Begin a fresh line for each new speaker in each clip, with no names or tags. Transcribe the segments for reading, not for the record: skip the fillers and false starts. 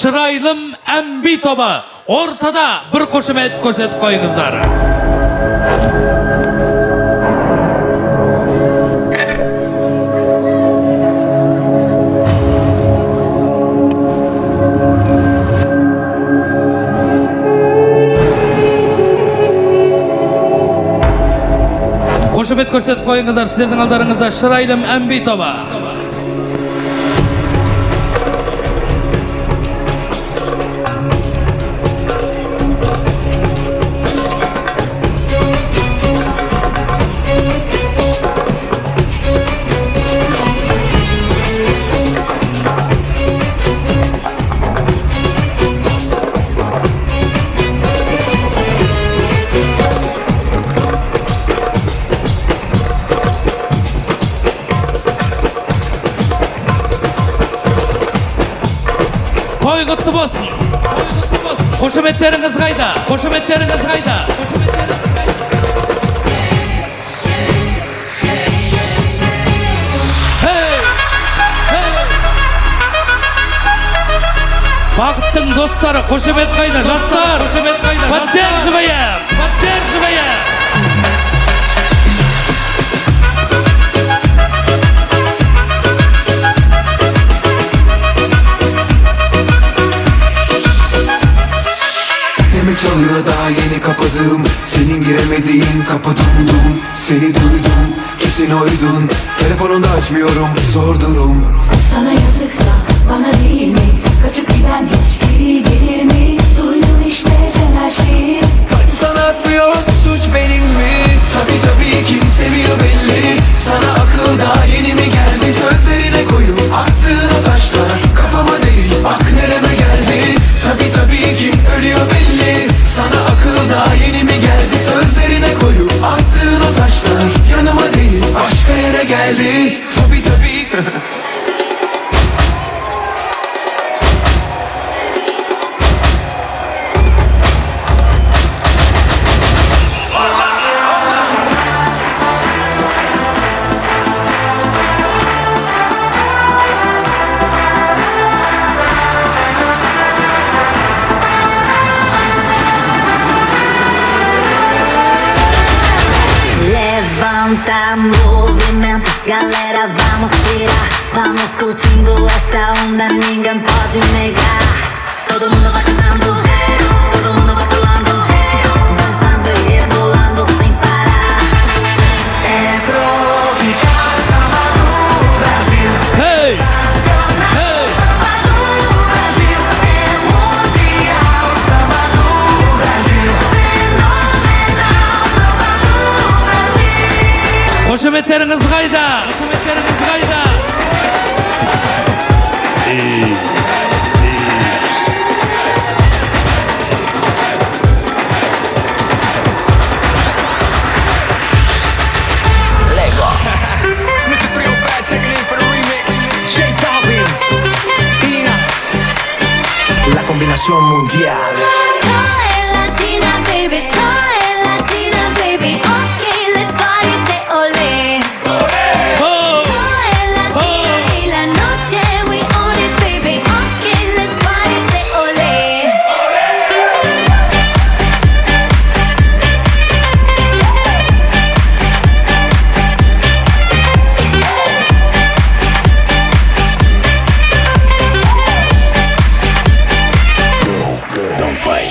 Şıraylım Embi toba ortada bir koşumet ko'rsatib qo'yingizlar. Koşumet ko'rsatib qo'yingizlar. Sizlarning aldaringizda Şıraylım Embi toba. Toy kutlu olsun. Koşumetleriniz kayda. Koşumetleriniz kayda. Hey! Hey! Vakıttın dostları koşumet kayda. Dostlar. Koşumet kayda. Поддерживаем. Поддерживаем.
Çalıyor daha yeni kapadım. Senin giremediğin kapı dumdum. Seni duydum kesin oydun. Telefonunu da açmıyorum zor durum.
Sana yazık da bana değil mi? Kaçıp giden hiç geri gelir mi? Duydun işte sen her şeyi.
Kalbim sana atmıyor suç benim mi? Tabii kim seviyor belli. Sana akıl daha yeni mi geldi? Sözlerine koyup attığın o taşlar kafama değil bak nereme geldi. Tabii kim ölüyor belli. Sana akıl daha yeni mi geldi? Sözlerine koyup attığın o taşlar yanıma değil başka yere geldi. Tabii
Levanta movimento, galera, vamos pirar. Vamos curtindo essa onda, ninguém pode negar. Todo mundo vai cantando, todo mundo vai pulando, dançando e rebolando sem parar. É tropical, samba do Brasil.
Hey!
Sensacional,
Hey!
samba do Brasil. É mundial, samba do Brasil. Fenomenal, samba do Brasil.
Koşumetleriniz kayda. Koşumetleriniz kayda.
It's Mr. 305 checking in for the remix. J Balvin, Ina, la combinación mundial.
Soy latina, baby, soy latina, baby. Okay, let's party, say ole.
Oh!
Soy latina y la noche we own it, baby. Okay, let's party, say ole.
Don't fight.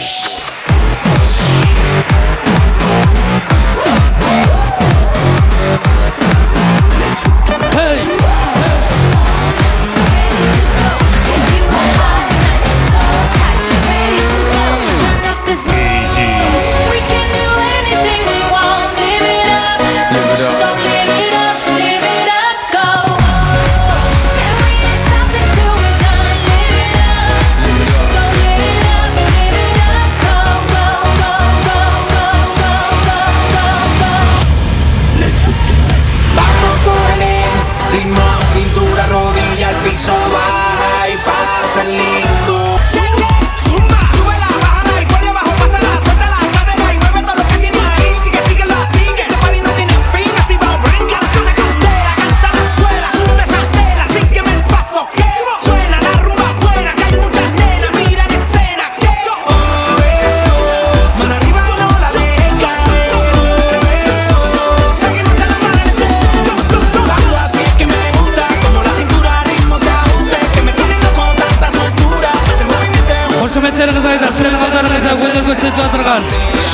Hürmetleriniz ayda sizlerin aldarınıza gönül gösterip oturgan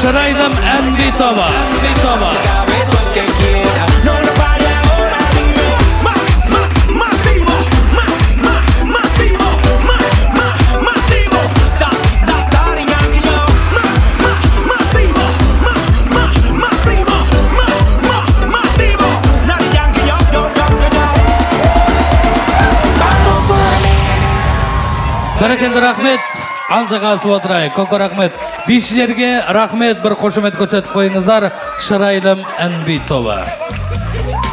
Şıraylım Enbi Toba.
Todo el que quiera, no lo pare ahora, dime. Masivo, masivo, masivo. Daddy Yankee, yo. Masivo, masivo, masivo. Daddy Yankee, yo.
Bereketli rahmet. Anca kasıp oturayın. Koko rahmet. Bişlerge rahmet bir koşumet gösterip koyunuzlar. Şıraylım Enbi Toba.